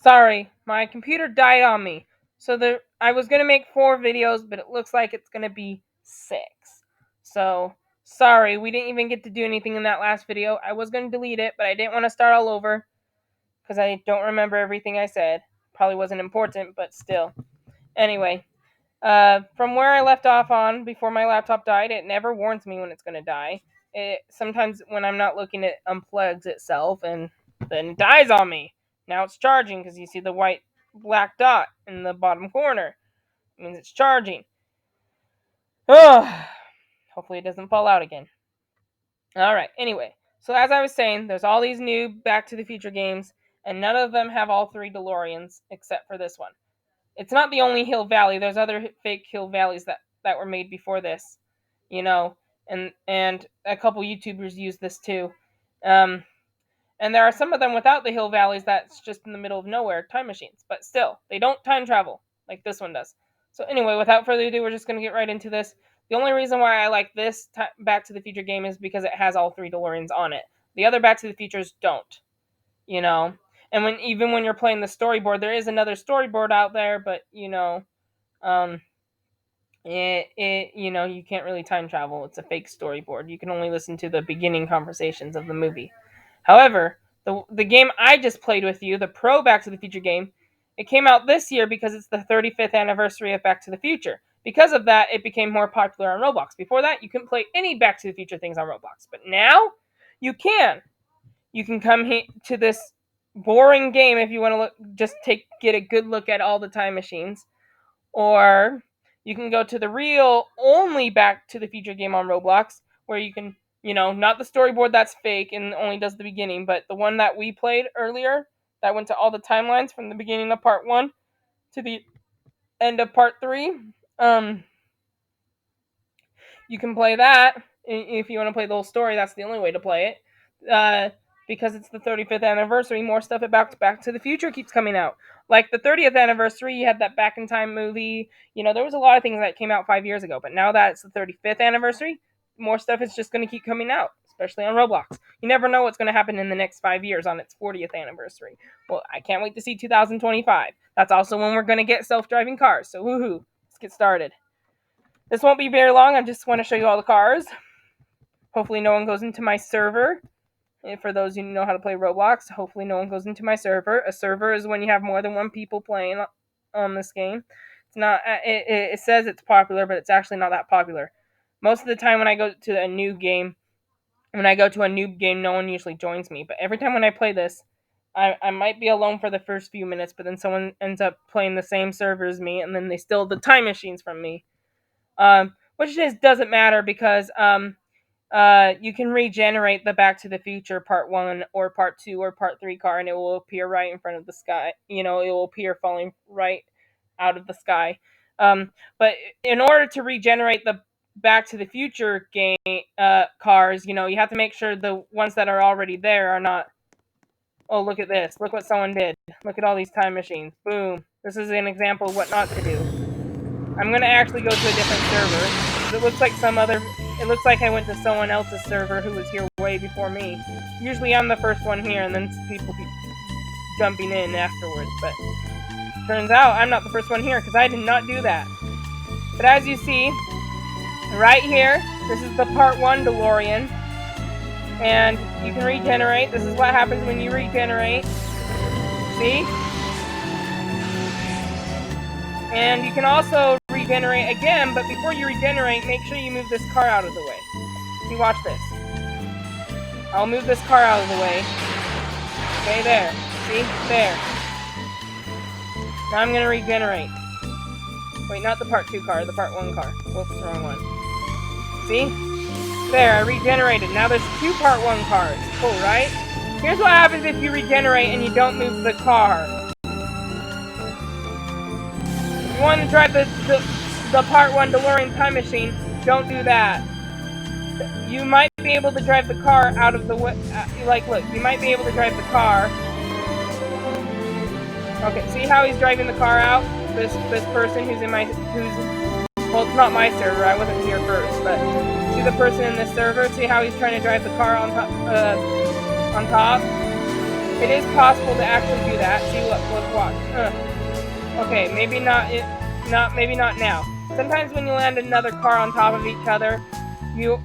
Sorry, my computer died on me. So I was gonna make 4 videos, but it looks like it's gonna be 6. So sorry, we didn't even get to do anything in that last video. I was gonna delete it, but I didn't want to start all over because I don't remember everything I said. Probably wasn't important, but still. Anyway, from where I left off on before my laptop died, it never warns me when it's gonna die. It sometimes when I'm not looking, it unplugs itself and then it dies on me. Now it's charging because you see the white black dot in the bottom corner. It means it's charging. Ugh. Hopefully it doesn't fall out again. Alright, anyway. So as I was saying, there's all these new Back to the Future games, and none of them have all 3 DeLoreans except for this one. It's not the only Hill Valley. There's other fake Hill Valleys that were made before this, and a couple YouTubers use this too. And there are some of them without the Hill Valleys that's just in the middle of nowhere, time machines. But still, they don't time travel like this one does. So anyway, without further ado, we're just going to get right into this. The only reason why I like this Back to the Future game is because it has all 3 DeLoreans on it. The other Back to the Futures don't, you know. And even when you're playing the storyboard, there is another storyboard out there, but um, you can't really time travel. It's a fake storyboard. You can only listen to the beginning conversations of the movie. However, the game I just played with you, the Pro Back to the Future game, it came out this year because it's the 35th anniversary of Back to the Future. Because of that, it became more popular on Roblox. Before that, you couldn't play any Back to the Future things on Roblox, but now you can. You can come to this boring game if you want to get a good look at all the time machines, or you can go to the real only Back to the Future game on Roblox, where you can, not the storyboard that's fake and only does the beginning, but the one that we played earlier that went to all the timelines from the beginning of part 1 to the end of part 3. You can play that if you want to play the whole story. That's the only way to play it. Because it's the 35th anniversary, more stuff about Back to the Future keeps coming out. Like the 30th anniversary, you had that Back in Time movie. There was a lot of things that came out 5 years ago, but now that it's the 35th anniversary, more stuff is just going to keep coming out, especially on Roblox. You never know what's going to happen in the next 5 years on its 40th anniversary. Well, I can't wait to see 2025. That's also when we're going to get self-driving cars, so woohoo, let's get started. This won't be very long. I just want to show you all the cars. Hopefully no one goes into my server. And for those who know how to play Roblox, hopefully no one goes into my server. A server is when you have more than 1 people playing on this game. It's not. It says it's popular, but it's actually not that popular. Most of the time when I go to a new game, no one usually joins me. But every time when I play this, I might be alone for the first few minutes, but then someone ends up playing the same server as me, and then they steal the time machines from me. Which just doesn't matter because you can regenerate the Back to the Future Part 1 or Part 2 or Part 3 car, and it will appear right in front of the sky. It will appear falling right out of the sky. But in order to regenerate the Back to the Future game cars, you have to make sure the ones that are already there are not. Oh, look at this. Look what someone did. Look at all these time machines. Boom. This is an example of what not to do. I'm going to actually go to a different server. It looks like I went to someone else's server who was here way before me. Usually I'm the first one here, and then people keep jumping in afterwards. But turns out I'm not the first one here, because I did not do that. But as you see, right here, this is the Part 1 DeLorean. And you can regenerate. This is what happens when you regenerate. See? And you can also regenerate again, but before you regenerate, make sure you move this car out of the way. See, watch this. I'll move this car out of the way. Okay, there. See? There. Now I'm going to regenerate. Wait, not the Part 2 car, the Part 1 car. Whoops, wrong one. See? There, I regenerated. Now there's 2 Part 1 cars. Cool, right? Here's what happens if you regenerate and you don't move the car. If you want to drive the Part 1 DeLorean time machine, don't do that. You might be able to drive the car out of the way. Look, you might be able to drive the car. Okay, see how he's driving the car out? This person well, it's not my server. I wasn't here first, but see the person in this server? See how he's trying to drive the car on top? It is possible to actually do that. See, look, watch. Okay, maybe not now. Sometimes when you land another car on top of each other, you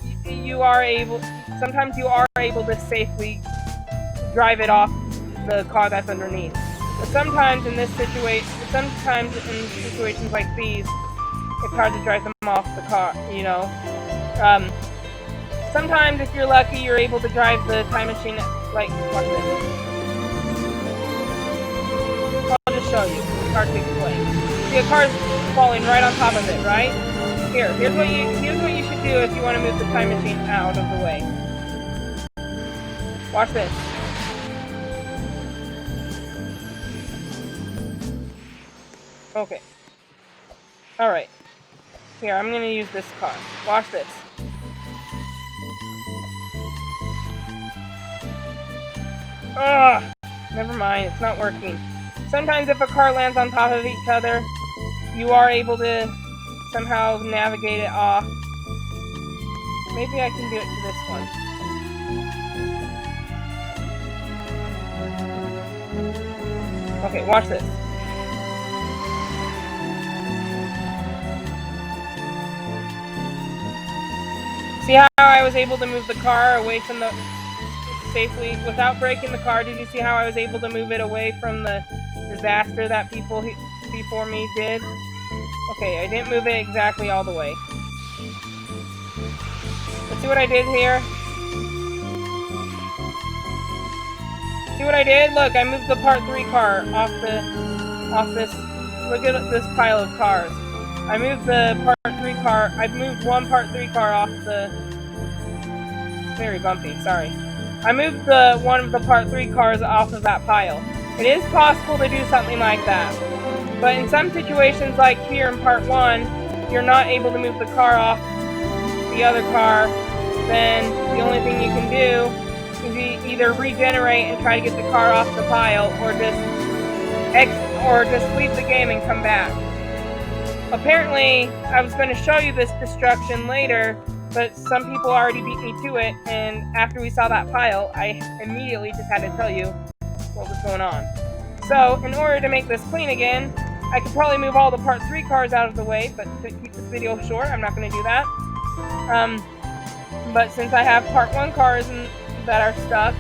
are able. Sometimes you are able to safely drive it off the car that's underneath. But sometimes in situations like these, it's hard to drive them off the car. Sometimes if you're lucky, you're able to drive the time machine. Like, watch this. I'll just show you. It's hard to explain. See, a car's falling right on top of it, right? Here's what you should do if you want to move the time machine out of the way. Watch this. Okay. Alright. Here, I'm gonna use this car. Watch this. Ugh! Never mind, it's not working. Sometimes if a car lands on top of each other, you are able to somehow navigate it off. Maybe I can do it to this one. Okay, watch this. See how I was able to move the car away from the safely without breaking the car? Did you see how I was able to move it away from the disaster that people before me did? Okay, I didn't move it exactly all the way. Let's see what I did here. See what I did? Look, I moved the Part 3 car off this. Look at this pile of cars. I moved the Part 3 car. I moved one Part 3 car off the. It's very bumpy. Sorry. I moved one of the Part 3 cars off of that pile. It is possible to do something like that, but in some situations, like here in Part 1, you're not able to move the car off the other car. Then the only thing you can do is either regenerate and try to get the car off the pile, or just leave the game and come back. Apparently, I was going to show you this destruction later, but some people already beat me to it, and after we saw that pile, I immediately just had to tell you what was going on. So, in order to make this clean again, I could probably move all the Part 3 cars out of the way, but to keep this video short, I'm not going to do that. But since I have Part 1 cars that are stuck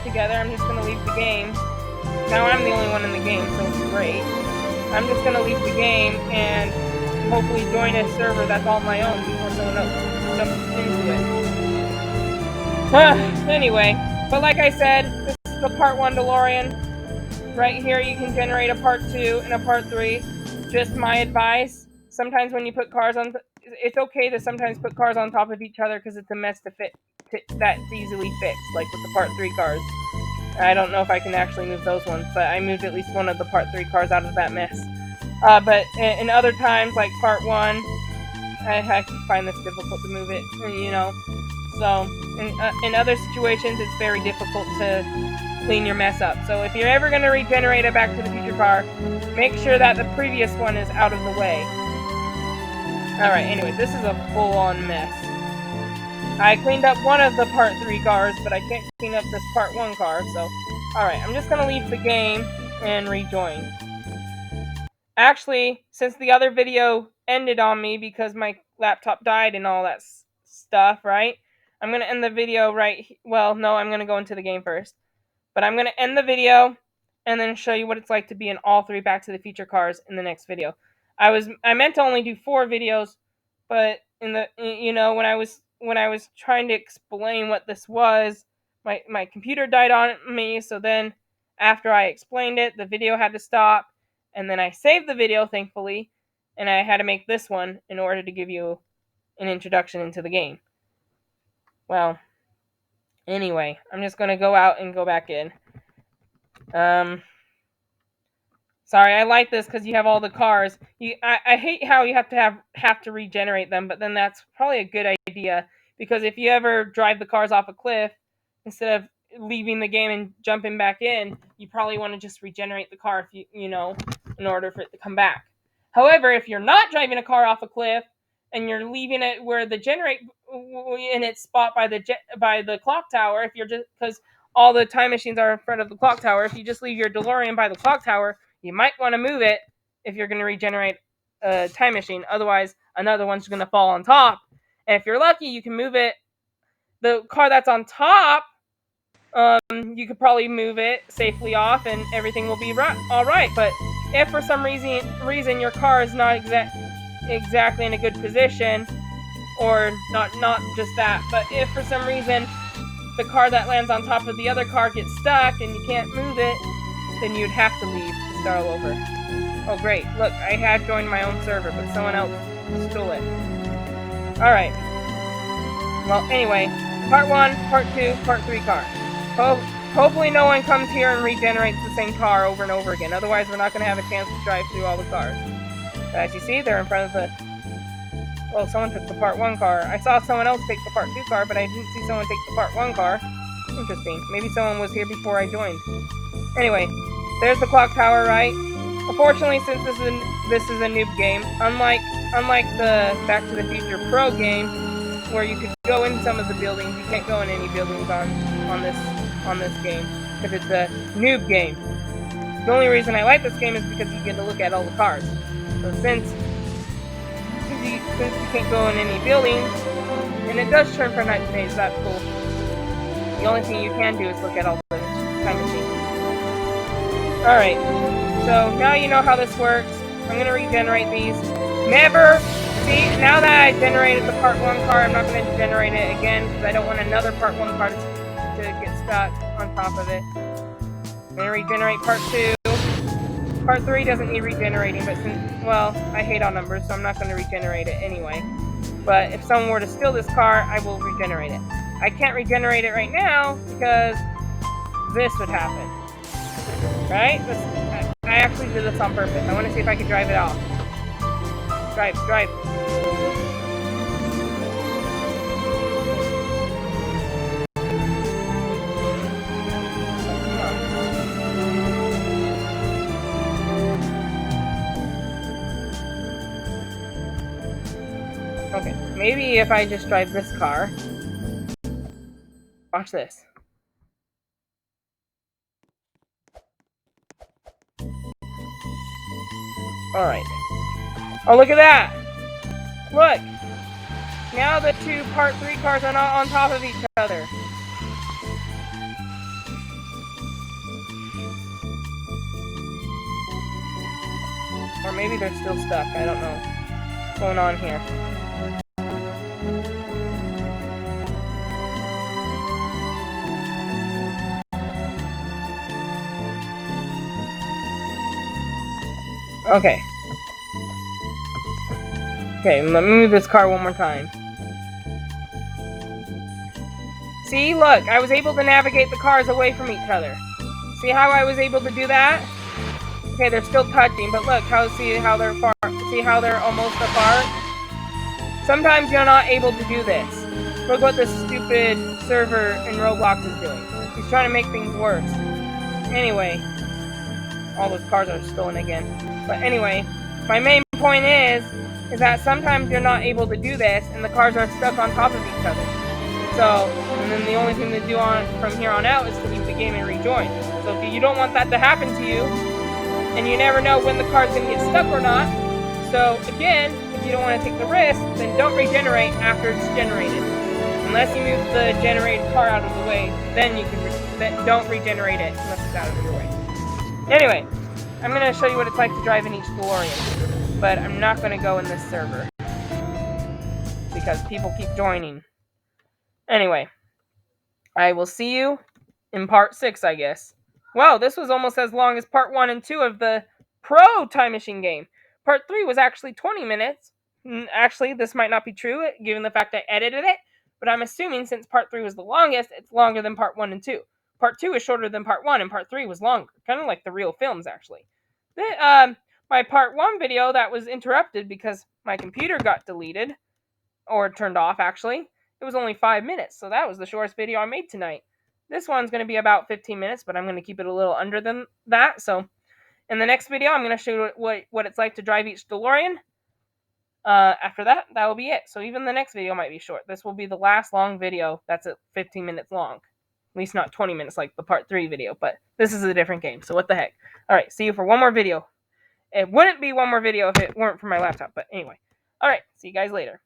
together, I'm just going to leave the game. Now I'm the only one in the game, so it's great. I'm just going to leave the game and hopefully join a server that's all my own before someone else jumps into it. Anyway, but like I said, this is the Part 1 DeLorean. Right here you can generate a Part 2 and a Part 3. Just my advice. Sometimes when you put cars on... It's okay to sometimes put cars on top of each other because it's a mess to fit that's easily fixed, like with the Part 3 cars. I don't know if I can actually move those ones, but I moved at least one of the Part 3 cars out of that mess. But in other times, like Part 1, I find this difficult to move it, So, in other situations, it's very difficult to clean your mess up. So if you're ever going to regenerate a Back to the Future car, make sure that the previous one is out of the way. Alright, anyway, this is a full-on mess. I cleaned up one of the Part 3 cars, but I can't clean up this Part 1 car, so... Alright, I'm just going to leave the game and rejoin. Actually, since the other video ended on me because my laptop died and all that stuff, right? I'm going to end the video well, no, I'm going to go into the game first. But I'm going to end the video and then show you what it's like to be in all 3 Back to the Future cars in the next video. I meant to only do 4 videos, but when I was trying to explain what this was, my computer died on me, so then after I explained it, the video had to stop, and then I saved the video, thankfully, and I had to make this one in order to give you an introduction into the game. Well, anyway, I'm just going to go out and go back in. Sorry, I like this because you have all the cars. I hate how you have to regenerate them, but then that's probably a good idea, because if you ever drive the cars off a cliff, instead of leaving the game and jumping back in, you probably want to just regenerate the car if in order for it to come back. However, if you're not driving a car off a cliff and you're leaving it where the generate in its spot by the clock tower, if you're just because all the time machines are in front of the clock tower. If you just leave your DeLorean by the clock tower, you might want to move it if you're going to regenerate a time machine. Otherwise, another one's going to fall on top. And if you're lucky, you can move it. The car that's on top, you could probably move it safely off, and everything will be all right. But if for some reason your car is not exactly in a good position, or not just that, but if for some reason the car that lands on top of the other car gets stuck and you can't move it, then you'd have to leave to start all over. Oh great, look, I had joined my own server, but someone else stole it. Alright. Well, anyway, part 1, part 2, part 3 car. Hopefully no one comes here and regenerates the same car over and over again, otherwise we're not going to have a chance to drive through all the cars. But as you see, they're in front of the... Well, someone took the part 1 car. I saw someone else take the part 2 car, but I didn't see someone take the part 1 car. Interesting. Maybe someone was here before I joined. Anyway, there's the clock tower, right? Unfortunately, since this is a noob game, unlike the Back to the Future Pro game, where you could go in some of the buildings, you can't go in any buildings on this game, because it's a noob game. The only reason I like this game is because you get to look at all the cars. So since you can't go in any buildings, and it does turn for night today, so that's cool. The only thing you can do is look at all the time machines. Alright, so now you know how this works. I'm going to regenerate these. See, now that I generated the part 1 car, I'm not going to generate it again, because I don't want another part 1 car to get stuck on top of it. I'm going to regenerate part 2. Part 3 doesn't need regenerating, but well, I hate all numbers, so I'm not going to regenerate it anyway. But if someone were to steal this car, I will regenerate it. I can't regenerate it right now, because this would happen. Right? I actually did this on purpose. I want to see if I can drive it off. Drive. Okay, maybe if I just drive this car. Watch this. Alright. Oh, look at that! Look! Now the 2 part 3 cars are not on top of each other. Or maybe they're still stuck. I don't know what's going on here. Okay. Okay, let me move this car one more time. See, look, I was able to navigate the cars away from each other. See how I was able to do that? Okay, they're still touching, but look, see how they're far. See how they're almost apart? Sometimes you're not able to do this. Look what this stupid server in Roblox is doing. He's trying to make things worse. Anyway, all those cars are stolen again. But anyway, my main point is that sometimes you're not able to do this, and the cars are stuck on top of each other. So, and then the only thing to do from here on out is to leave the game and rejoin. So if you don't want that to happen to you, and you never know when the car's going to get stuck or not, so again, if you don't want to take the risk, then don't regenerate after it's generated. Unless you move the generated car out of the way, then you can don't regenerate it unless it's out of your way. Anyway, I'm going to show you what it's like to drive in each DeLorean, but I'm not going to go in this server because people keep joining. Anyway, I will see you in part 6, I guess. Wow, this was almost as long as part 1 and 2 of the Pro Time Machine game. Part 3 was actually 20 minutes. Actually, this might not be true, given the fact I edited it, but I'm assuming since part 3 was the longest, it's longer than part 1 and 2. Part 2 is shorter than part 1, and part 3 was longer. Kind of like the real films, actually. My part 1 video that was interrupted because my computer got deleted, or turned off, actually. It was only 5 minutes, so that was the shortest video I made tonight. This one's going to be about 15 minutes, but I'm going to keep it a little under than that. So in the next video, I'm going to show you what it's like to drive each DeLorean. After that will be it. So even the next video might be short. This will be the last long video that's at 15 minutes long. At least not 20 minutes like the part 3 video, but this is a different game, so what the heck. Alright, see you for one more video. It wouldn't be one more video if it weren't for my laptop, but anyway. Alright, see you guys later.